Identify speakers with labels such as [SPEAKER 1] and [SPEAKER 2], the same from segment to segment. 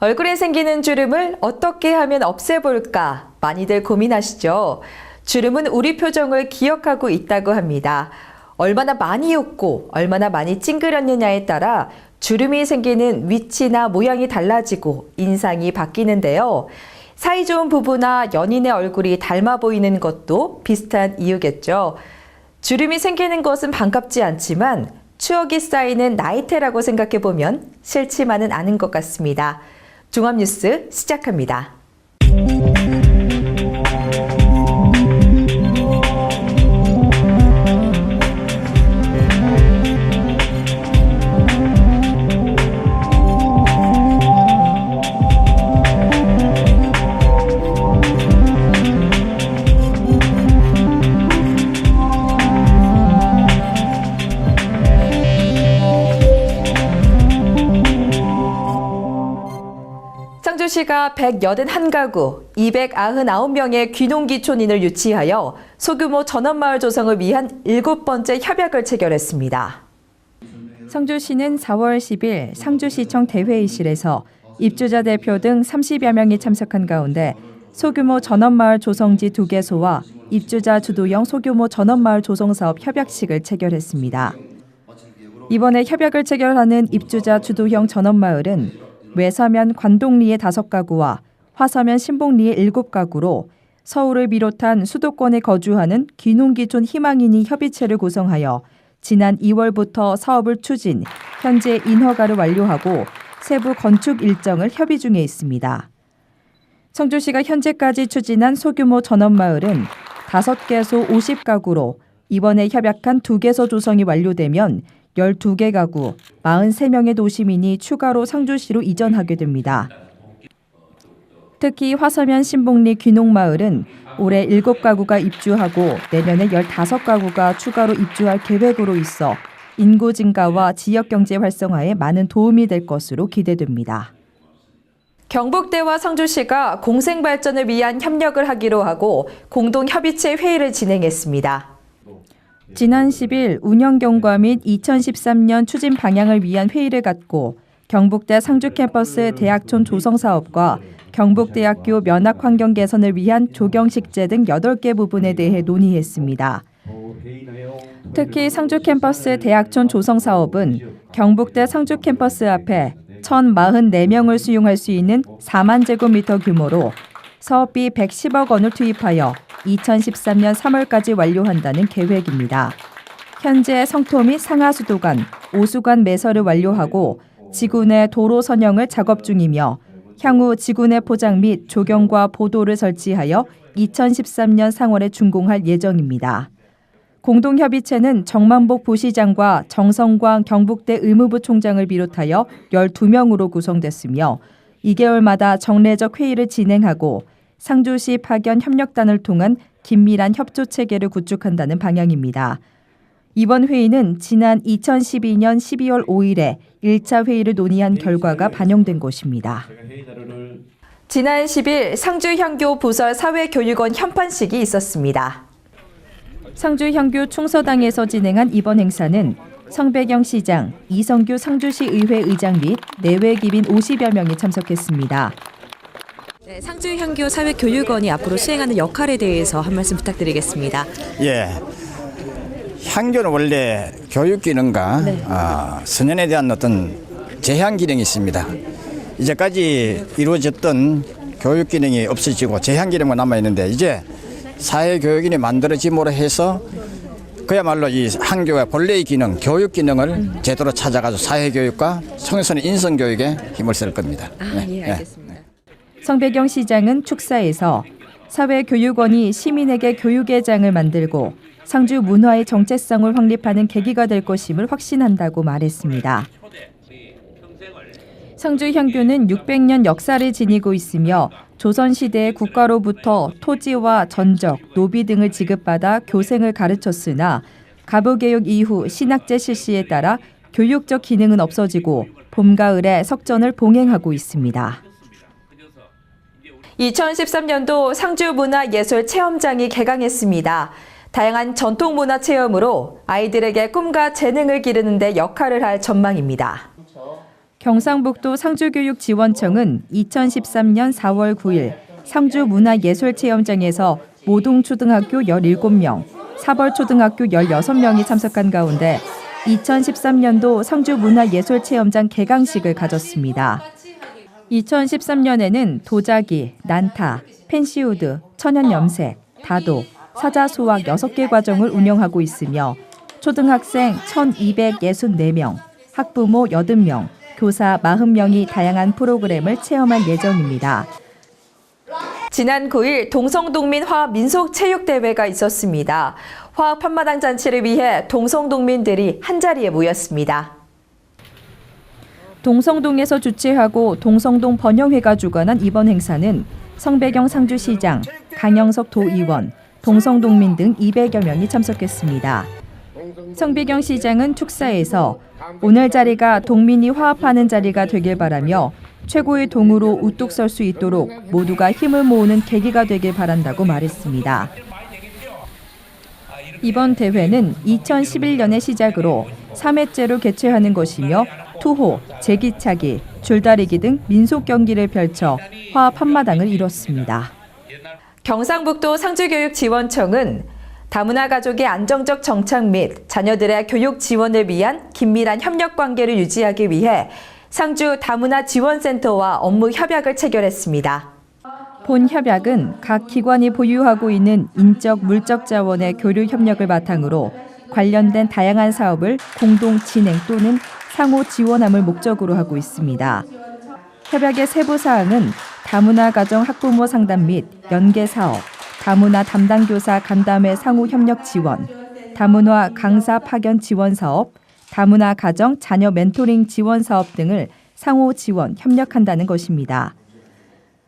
[SPEAKER 1] 얼굴에 생기는 주름을 어떻게 하면 없애볼까 많이들 고민하시죠? 주름은 우리 표정을 기억하고 있다고 합니다. 얼마나 많이 웃고 얼마나 많이 찡그렸느냐에 따라 주름이 생기는 위치나 모양이 달라지고 인상이 바뀌는데요. 사이좋은 부부나 연인의 얼굴이 닮아 보이는 것도 비슷한 이유겠죠. 주름이 생기는 것은 반갑지 않지만 추억이 쌓이는 나이테라고 생각해보면 싫지만은 않은 것 같습니다. 종합뉴스 시작합니다. 상주시가 181가구 299명의 귀농귀촌인을 유치하여 소규모 전원마을 조성을 위한 7번째 협약을 체결했습니다. 상주시는 4월 10일 상주시청 대회의실에서 입주자 대표 등 30여 명이 참석한 가운데 소규모 전원마을 조성지 2개소와 입주자 주도형 소규모 전원마을 조성사업 협약식을 체결했습니다. 이번에 협약을 체결하는 입주자 주도형 전원마을은 외서면 관동리의 5가구와 화서면 신봉리의 7가구로 서울을 비롯한 수도권에 거주하는 귀농귀촌 희망인이 협의체를 구성하여 지난 2월부터 사업을 추진, 현재 인허가를 완료하고 세부 건축 일정을 협의 중에 있습니다. 청주시가 현재까지 추진한 소규모 전원마을은 5개소 50가구로 이번에 협약한 2개소 조성이 완료되면 12개 가구, 43명의 도시민이 추가로 상주시로 이전하게 됩니다. 특히 화서면 신봉리 귀농마을은 올해 7가구가 입주하고 내년에 15가구가 추가로 입주할 계획으로 있어 인구 증가와 지역경제 활성화에 많은 도움이 될 것으로 기대됩니다. 경북대와 상주시가 공생발전을 위한 협력을 하기로 하고 공동협의체 회의를 진행했습니다. 지난 10일 운영 경과 및 2013년 추진 방향을 위한 회의를 갖고 경북대 상주 캠퍼스 대학촌 조성 사업과 경북대학교 면학 환경 개선을 위한 조경식재 등 8개 부분에 대해 논의했습니다. 특히 상주 캠퍼스 대학촌 조성 사업은 경북대 상주 캠퍼스 앞에 1,044명을 수용할 수 있는 4만 제곱미터 규모로 사업비 110억 원을 투입하여 2013년 3월까지 완료한다는 계획입니다. 현재 성토 및 상하수도관, 오수관 매설을 완료하고 지구 내 도로 선형을 작업 중이며 향후 지구 내 포장 및 조경과 보도를 설치하여 2013년 상월에 준공할 예정입니다. 공동협의체는 정만복 부시장과 정성광 경북대 의무부 총장을 비롯하여 12명으로 구성됐으며 2개월마다 정례적 회의를 진행하고 상주시 파견 협력단을 통한 긴밀한 협조 체계를 구축한다는 방향입니다. 이번 회의는 지난 2012년 12월 5일에 1차 회의를 논의한 결과가 반영된 것입니다. 지난 10일 상주향교 부설 사회교육원 현판식이 있었습니다. 상주향교 충서당에서 진행한 이번 행사는 성배경 시장, 이성규 상주시 의회 의장 및 내외 기빈 50여 명이 참석했습니다. 네, 상주향교 사회교육원이 앞으로 수행하는 역할에 대해서 한 말씀 부탁드리겠습니다.
[SPEAKER 2] 예, 향교는 원래 교육 기능과 선연에 대한 어떤 제한 기능이 있습니다. 이제까지 이루어졌던 교육 기능이 없어지고 제한 기능만 남아 있는데 이제 사회교육인이 만들어짐으로 해서 그야말로 이 향교가 본래의 기능, 교육 기능을 제대로 찾아가지고 사회교육과 청소년 인성교육에 힘을 쓸 겁니다.
[SPEAKER 1] 예, 알겠습니다. 성배경 시장은 축사에서 사회교육원이 시민에게 교육의 장을 만들고 상주 문화의 정체성을 확립하는 계기가 될 것임을 확신한다고 말했습니다. 상주향교는 600년 역사를 지니고 있으며 조선시대의 국가로부터 토지와 전적, 노비 등을 지급받아 교생을 가르쳤으나 가부개혁 이후 신학제 실시에 따라 교육적 기능은 없어지고 봄, 가을에 석전을 봉행하고 있습니다. 2013년도 상주문화예술체험장이 개강했습니다. 다양한 전통문화 체험으로 아이들에게 꿈과 재능을 기르는 데 역할을 할 전망입니다. 경상북도 상주교육지원청은 2013년 4월 9일 상주문화예술체험장에서 모동초등학교 17명, 사벌초등학교 16명이 참석한 가운데 2013년도 상주문화예술체험장 개강식을 가졌습니다. 2013년에는 도자기, 난타, 펜시우드, 천연염색, 다도, 사자수학 6개 과정을 운영하고 있으며 초등학생 1,264명, 학부모 80명, 교사 40명이 다양한 프로그램을 체험할 예정입니다. 지난 9일 동성동민 화합 민속체육대회가 있었습니다. 화합 한마당 잔치를 위해 동성동민들이 한자리에 모였습니다. 동성동에서 주최하고 동성동 번영회가 주관한 이번 행사는 성배경 상주시장, 강영석 도의원, 동성동민 등 200여 명이 참석했습니다. 성배경 시장은 축사에서 오늘 자리가 동민이 화합하는 자리가 되길 바라며 최고의 동으로 우뚝 설 수 있도록 모두가 힘을 모으는 계기가 되길 바란다고 말했습니다. 이번 대회는 2011년의 시작으로 3회째로 개최하는 것이며 투호, 제기차기, 줄다리기 등 민속 경기를 펼쳐 화합 한마당을 이뤘습니다. 경상북도 상주교육지원청은 다문화 가족의 안정적 정착 및 자녀들의 교육 지원을 위한 긴밀한 협력 관계를 유지하기 위해 상주 다문화 지원센터와 업무 협약을 체결했습니다. 본 협약은 각 기관이 보유하고 있는 인적, 물적 자원의 교류 협력을 바탕으로 관련된 다양한 사업을 공동 진행 또는 상호 지원함을 목적으로 하고 있습니다. 협약의 세부 사항은 다문화 가정 학부모 상담 및 연계 사업, 다문화 담당 교사 간담회 상호 협력 지원, 다문화 강사 파견 지원 사업, 다문화 가정 자녀 멘토링 지원 사업 등을 상호 지원, 협력한다는 것입니다.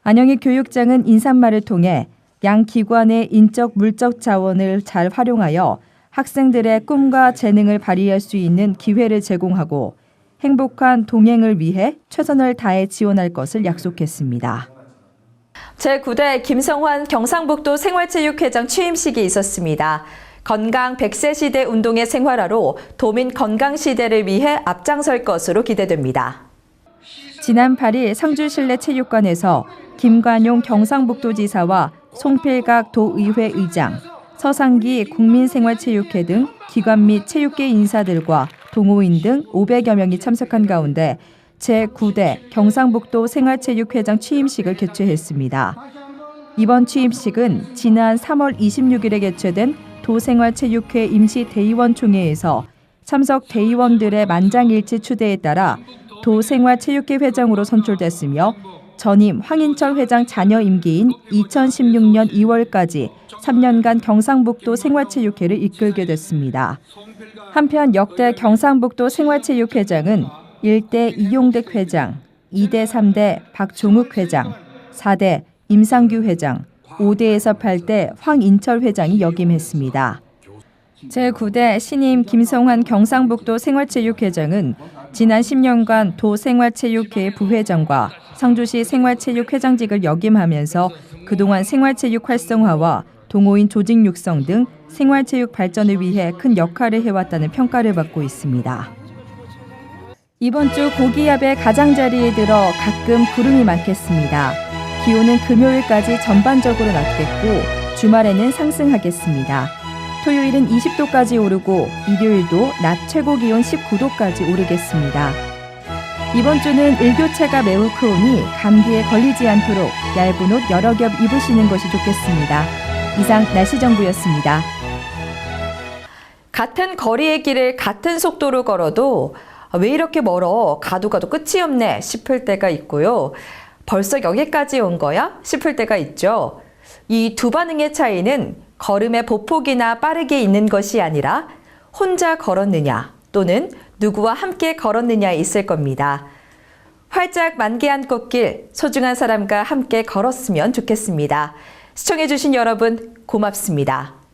[SPEAKER 1] 안영희 교육장은 인사말을 통해 양 기관의 인적, 물적 자원을 잘 활용하여 학생들의 꿈과 재능을 발휘할 수 있는 기회를 제공하고 행복한 동행을 위해 최선을 다해 지원할 것을 약속했습니다. 제9대 김성환 경상북도 생활체육회장 취임식이 있었습니다. 건강 100세 시대 운동의 생활화로 도민 건강 시대를 위해 앞장설 것으로 기대됩니다. 지난 8일 상주실내체육관에서 김관용 경상북도지사와 송필각 도의회 의장, 서상기 국민생활체육회 등 기관 및 체육계 인사들과 동호인 등 500여 명이 참석한 가운데 제9대 경상북도 생활체육회장 취임식을 개최했습니다. 이번 취임식은 지난 3월 26일에 개최된 도생활체육회 임시대의원총회에서 참석 대의원들의 만장일치 추대에 따라 도생활체육회 회장으로 선출됐으며 전임 황인철 회장 자녀 임기인 2016년 2월까지 3년간 경상북도 생활체육회를 이끌게 됐습니다. 한편 역대 경상북도 생활체육회장은 1대 이용택 회장, 2대 3대 박종욱 회장, 4대 임상규 회장, 5대에서 8대 황인철 회장이 역임했습니다. 제9대 신임 김성환 경상북도 생활체육회장은 지난 10년간 도생활체육회 부회장과 상주시 생활체육회장직을 역임하면서 그동안 생활체육 활성화와 동호인 조직 육성 등 생활체육 발전을 위해 큰 역할을 해왔다는 평가를 받고 있습니다. 이번 주 고기압의 가장자리에 들어 가끔 구름이 많겠습니다. 기온은 금요일까지 전반적으로 낮겠고 주말에는 상승하겠습니다. 토요일은 20도까지 오르고 일요일도 낮 최고 기온 19도까지 오르겠습니다. 이번 주는 일교차가 매우 크오니 감기에 걸리지 않도록 얇은 옷 여러 겹 입으시는 것이 좋겠습니다. 이상 날씨정보였습니다. 같은 거리의 길을 같은 속도로 걸어도 왜 이렇게 멀어? 가도 끝이 없네 싶을 때가 있고요. 벌써 여기까지 온 거야? 싶을 때가 있죠. 이 두 반응의 차이는 걸음의 보폭이나 빠르게 있는 것이 아니라 혼자 걸었느냐 또는 누구와 함께 걸었느냐에 있을 겁니다. 활짝 만개한 꽃길, 소중한 사람과 함께 걸었으면 좋겠습니다. 시청해주신 여러분 고맙습니다.